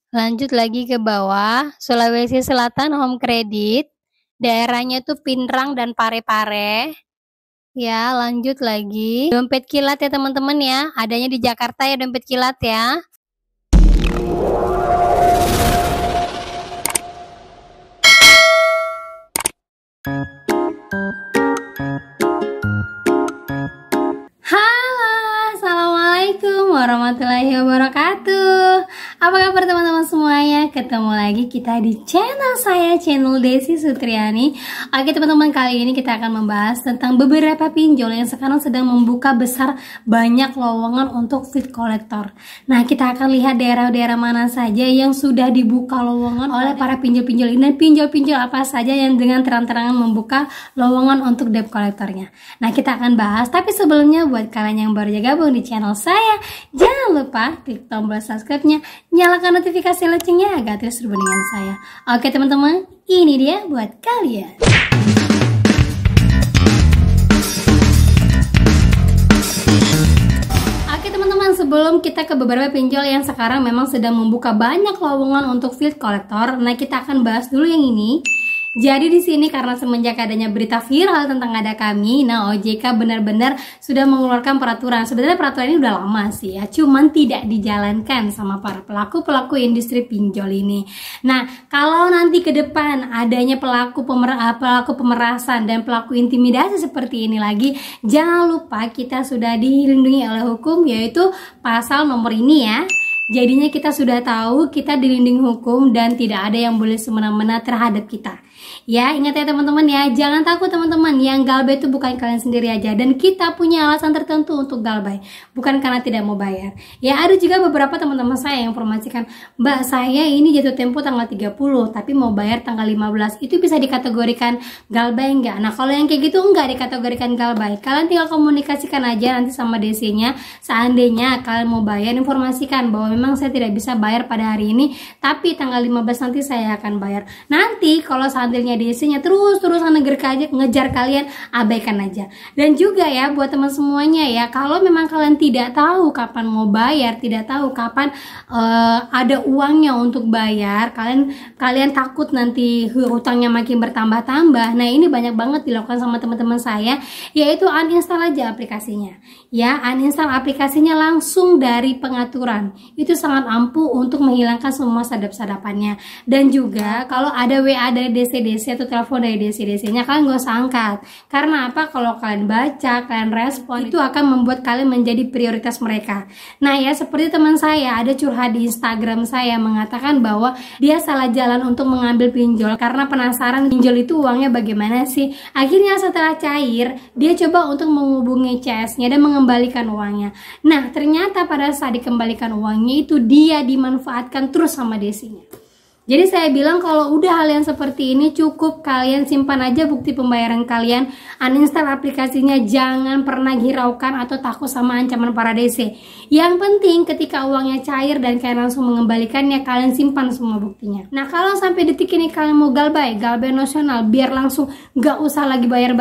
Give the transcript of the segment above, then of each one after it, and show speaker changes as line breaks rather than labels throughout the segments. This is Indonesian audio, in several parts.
Lanjut lagi ke bawah, Sulawesi Selatan Home Credit, daerahnya tuh Pinrang dan Parepare. Ya, lanjut lagi. Dompet kilat ya teman-teman ya, adanya di Jakarta ya dompet kilat ya. Halo, Assalamualaikum warahmatullahi wabarakatuh. Apa kabar teman-teman semuanya? Ketemu lagi kita di channel saya, channel Desi Sutriani. Oke teman-teman, kali ini kita akan membahas tentang beberapa pinjol yang sekarang sedang membuka besar banyak lowongan untuk fit collector. Nah, kita akan lihat daerah-daerah mana saja yang sudah dibuka lowongan oleh para pinjol-pinjol ini, dan pinjol-pinjol apa saja yang dengan terang-terangan membuka lowongan untuk debt collectornya. Nah, kita akan bahas, tapi sebelumnya buat kalian yang baru gabung di channel saya, jangan lupa klik tombol subscribe-nya, nyalakan notifikasi loncengnya agar terus bersama dengan saya. Oke teman-teman, ini dia buat kalian. Oke teman-teman, sebelum kita ke beberapa pinjol yang sekarang memang sedang membuka banyak lowongan untuk field collector, nah kita akan bahas dulu yang ini. Jadi di sini karena semenjak adanya berita viral tentang ada kami, nah OJK benar-benar sudah mengeluarkan peraturan. Sebenarnya peraturan ini udah lama sih ya, cuman tidak dijalankan sama para pelaku-pelaku industri pinjol ini. Nah, kalau nanti ke depan adanya pelaku pemerasan dan pelaku intimidasi seperti ini lagi, jangan lupa kita sudah dilindungi oleh hukum, yaitu pasal nomor ini ya. Jadinya kita sudah tahu kita dilindungi hukum dan tidak ada yang boleh semena-mena terhadap kita. Ya, ingat ya teman-teman ya, jangan takut teman-teman, yang galbay itu bukan kalian sendiri aja, dan kita punya alasan tertentu untuk galbay, bukan karena tidak mau bayar. Ya, ada juga beberapa teman-teman saya yang informasikan, "Mbak, saya ini jatuh tempo tanggal 30, tapi mau bayar tanggal 15, itu bisa dikategorikan galbay enggak?" Nah, kalau yang kayak gitu enggak dikategorikan galbay. Kalian tinggal komunikasikan aja nanti sama DC-nya, seandainya kalian mau bayar, informasikan bahwa memang saya tidak bisa bayar pada hari ini, tapi tanggal 15 nanti saya akan bayar. Nanti kalau seandainya DC-nya terus-terusan ngejar kalian, abaikan aja. Dan juga ya buat teman semuanya ya, kalau memang kalian tidak tahu kapan mau bayar, tidak tahu kapan ada uangnya untuk bayar, kalian takut nanti hutangnya makin bertambah-tambah. Nah, ini banyak banget dilakukan sama teman-teman saya, yaitu uninstall aja aplikasinya. Ya, uninstall aplikasinya langsung dari pengaturan. Itu sangat ampuh untuk menghilangkan semua sadap-sadapannya. Dan juga kalau ada WA dari DC-DC atau telepon dari DC-DC-nya, kalian gak usah angkat. Karena apa? Kalau kalian baca, kalian respon, itu akan membuat kalian menjadi prioritas mereka. Nah ya, seperti teman saya ada curhat di Instagram saya mengatakan bahwa dia salah jalan untuk mengambil pinjol karena penasaran pinjol itu uangnya bagaimana sih. Akhirnya setelah cair, dia coba untuk menghubungi CS-nya dan mengembalikan uangnya. Nah, ternyata pada saat dikembalikan uangnya itu dia dimanfaatkan terus sama DC-nya. Jadi saya bilang kalau udah hal yang seperti ini, cukup kalian simpan aja bukti pembayaran kalian, uninstall aplikasinya, jangan pernah hiraukan atau takut sama ancaman para DC. Yang penting ketika uangnya cair dan kalian langsung mengembalikannya, kalian simpan semua buktinya. Nah, kalau sampai detik ini kalian mau galbay nasional, biar langsung gak usah lagi bayar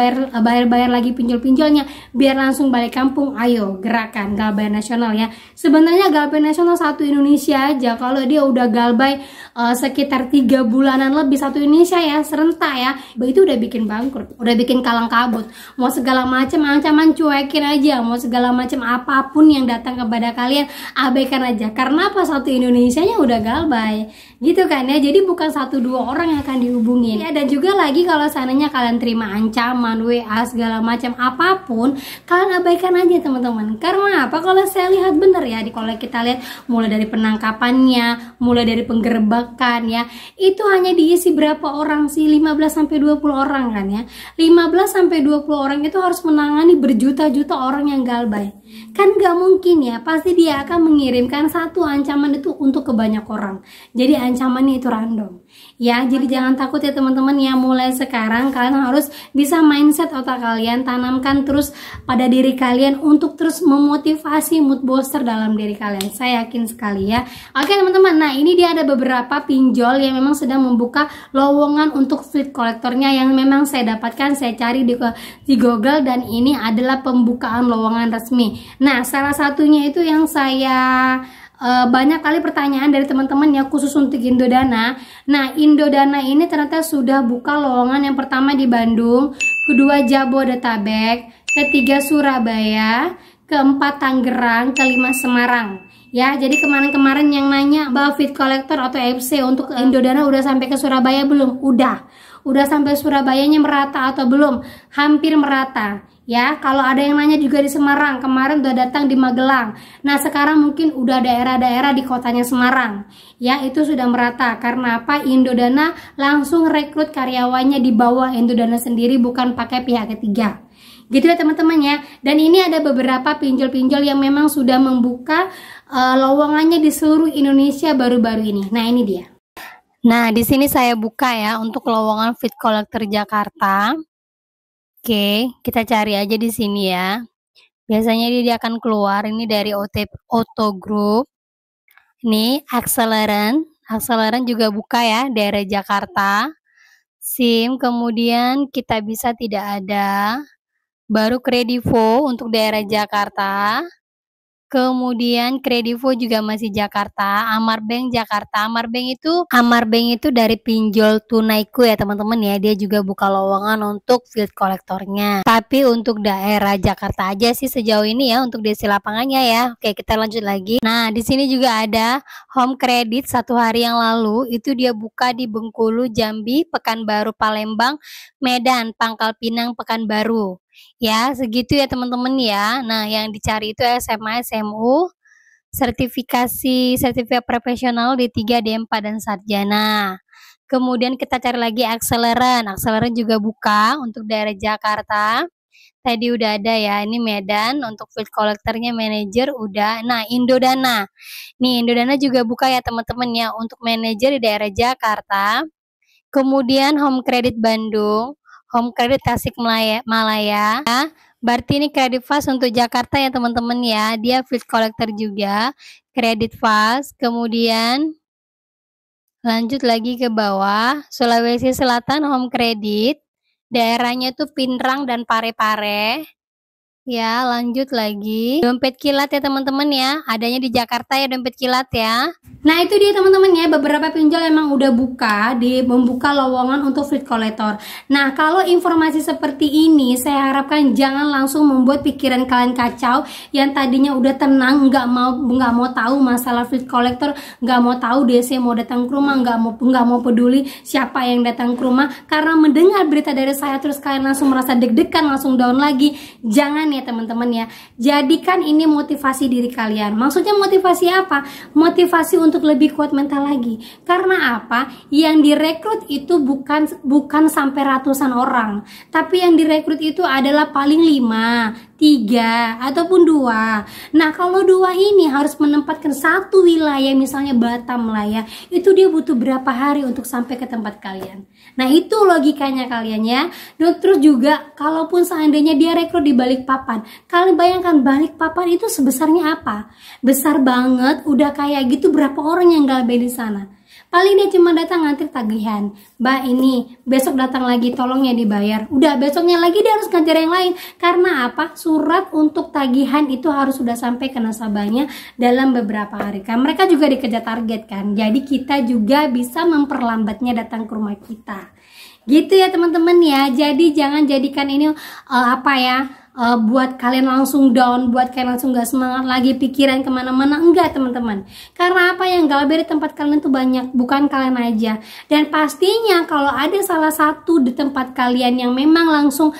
lagi pinjol-pinjolnya, biar langsung balik kampung, ayo gerakan galbay nasional ya. Sebenarnya galbay nasional satu Indonesia aja, kalau dia udah galbay sekitar 3 bulanan lebih satu Indonesia ya, serentak ya, itu udah bikin bangkrut, udah bikin kalang kabut. Mau segala macam ancaman cuekin aja, mau segala macam apapun yang datang kepada kalian abaikan aja. Karena apa? Satu Indonesia nya udah galbay gitu kan ya. Jadi bukan 1-2 orang yang akan dihubungin ya. Dan juga lagi kalau seandainya kalian terima ancaman, WA segala macam apapun, kalian abaikan aja teman-teman. Karena apa? Kalau saya lihat bener ya, kalau kita lihat mulai dari penangkapannya, mulai dari penggerebekan ya, itu hanya diisi berapa orang sih? 15-20 orang kan ya. 15-20 orang itu harus menangani berjuta-juta orang yang galbay. Kan gak mungkin ya, pasti dia akan mengirimkan satu ancaman itu untuk ke banyak orang. Jadi ancamannya itu random ya. Jadi jangan takut ya teman-teman ya, mulai sekarang kalian harus bisa mindset otak kalian, tanamkan terus pada diri kalian untuk terus memotivasi mood booster dalam diri kalian. Saya yakin sekali ya. Oke teman-teman, nah ini dia ada beberapa pinjol yang memang sedang membuka lowongan untuk fleet kolektornya yang memang saya dapatkan, saya cari di Google, dan ini adalah pembukaan lowongan resmi. Nah, salah satunya itu yang saya banyak kali pertanyaan dari teman-teman ya, khusus untuk Indodana. Nah, Indodana ini ternyata sudah buka lowongan yang pertama di Bandung, kedua Jabodetabek, ketiga Surabaya, keempat Tangerang, kelima Semarang. Ya, jadi kemarin-kemarin yang nanya bahwa Fit Collector atau FC untuk Indodana udah sampai ke Surabaya belum? Udah sampai Surabayanya merata atau belum? Hampir merata. Ya, kalau ada yang nanya juga di Semarang, kemarin udah datang di Magelang. Nah, sekarang mungkin udah daerah-daerah di kotanya Semarang. Ya, itu sudah merata. Karena apa? Indodana langsung rekrut karyawannya di bawah Indodana sendiri, bukan pakai pihak ketiga. Gitu ya teman-teman ya. Dan ini ada beberapa pinjol-pinjol yang memang sudah membuka lowongannya di seluruh Indonesia baru-baru ini. Nah, ini dia. Nah, di sini saya buka ya untuk lowongan Fit Collector Jakarta. Oke, kita cari aja di sini ya. Biasanya dia akan keluar ini dari Auto Group. Ini Acceleran juga buka ya, daerah Jakarta. SIM, kemudian kita bisa tidak ada. Baru Kredivo untuk daerah Jakarta. Kemudian Kredivo juga masih Jakarta, Amarbank Jakarta. Amarbank itu dari pinjol tunaiku ya teman-teman ya. Dia juga buka lowongan untuk field kolektornya. Tapi untuk daerah Jakarta aja sih sejauh ini ya untuk DC lapangannya ya. Oke, kita lanjut lagi. Nah, di sini juga ada Home Credit 1 hari yang lalu. Itu dia buka di Bengkulu, Jambi, Pekanbaru, Palembang, Medan, Pangkal Pinang, Pekanbaru. Ya, segitu ya teman-teman ya. Nah, yang dicari itu SMA, SMU, sertifikat profesional D3, D4 dan sarjana. Kemudian kita cari lagi Acceleran juga buka untuk daerah Jakarta. Tadi udah ada ya, ini Medan untuk field collectornya manajer udah. Nah, Indodana. Nih, Indodana juga buka ya teman-teman ya untuk manajer di daerah Jakarta. Kemudian Home Credit Bandung, Home Credit Tasikmalaya. Berarti ini Credit Fast untuk Jakarta ya teman-teman ya. Dia field collector juga, Credit Fast. Kemudian lanjut lagi ke bawah, Sulawesi Selatan Home Credit. Daerahnya tuh Pinrang dan Parepare. Ya, lanjut lagi. Dompet kilat ya teman-teman ya. Adanya di Jakarta ya dompet kilat ya. Nah, itu dia teman-teman ya. Beberapa pinjol emang udah membuka lowongan untuk field collector. Nah, kalau informasi seperti ini, saya harapkan jangan langsung membuat pikiran kalian kacau. Yang tadinya udah tenang, nggak mau tahu masalah field collector, nggak mau tahu DC mau datang ke rumah, nggak mau peduli siapa yang datang ke rumah. Karena mendengar berita dari saya terus kalian langsung merasa deg-degan, langsung down lagi. Jangan ya teman-teman ya. Jadikan ini motivasi diri kalian. Maksudnya motivasi apa? Motivasi untuk lebih kuat mental lagi. Karena apa? Yang direkrut itu bukan sampai ratusan orang, tapi yang direkrut itu adalah paling 5, 3 ataupun 2. Nah, kalau 2 ini harus menempatkan satu wilayah, misalnya Batam lah ya, itu dia butuh berapa hari untuk sampai ke tempat kalian. Nah, itu logikanya kalian ya. Dan terus juga kalaupun seandainya dia rekrut di Balikpapan, kalian bayangkan Balikpapan itu sebesarnya apa? Besar banget, udah kayak gitu berapa orang yang galbay di sana. Paling dia cuma datang ngantri tagihan. Mbak ini besok datang lagi tolong ya dibayar. Udah besoknya lagi dia harus ngajar yang lain. Karena apa? Surat untuk tagihan itu harus sudah sampai ke nasabahnya dalam beberapa hari. Kan mereka juga dikejar target kan. Jadi kita juga bisa memperlambatnya datang ke rumah kita. Gitu ya teman-teman ya. Jadi jangan jadikan ini buat kalian langsung down, buat kalian langsung gak semangat lagi, pikiran kemana-mana. Enggak teman-teman. Karena apa, yang galbay di tempat kalian tuh banyak, bukan kalian aja. Dan pastinya kalau ada salah satu di tempat kalian yang memang langsung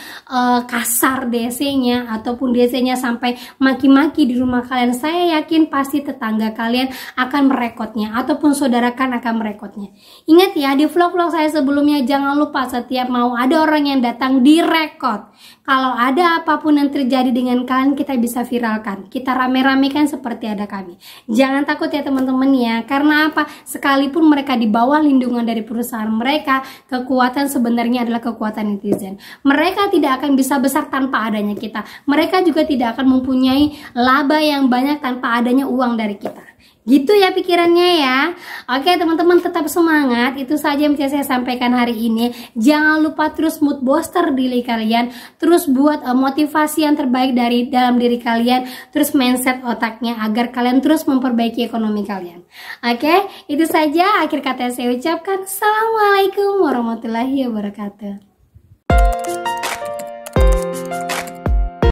kasar DC-nya, ataupun DC-nya sampai maki-maki di rumah kalian, saya yakin pasti tetangga kalian akan merekotnya, ataupun saudara kan akan merekotnya. Ingat ya, di vlog-vlog saya sebelumnya, jangan lupa setiap mau ada orang yang datang direkod. Kalau ada apapun yang terjadi dengan kalian, kita bisa viralkan, kita rame-ramekan seperti ada kami. Jangan takut ya teman-teman ya. Karena apa? Sekalipun mereka di bawah lindungan dari perusahaan mereka, kekuatan sebenarnya adalah kekuatan netizen. Mereka tidak akan bisa besar tanpa adanya kita. Mereka juga tidak akan mempunyai laba yang banyak tanpa adanya uang dari kita. Gitu ya pikirannya ya. Oke teman-teman, tetap semangat. Itu saja yang bisa saya sampaikan hari ini. Jangan lupa terus mood booster diri kalian. Terus buat motivasi yang terbaik dari dalam diri kalian. Terus mindset otaknya agar kalian terus memperbaiki ekonomi kalian. Oke, itu saja akhir kata yang saya ucapkan. Assalamualaikum warahmatullahi wabarakatuh.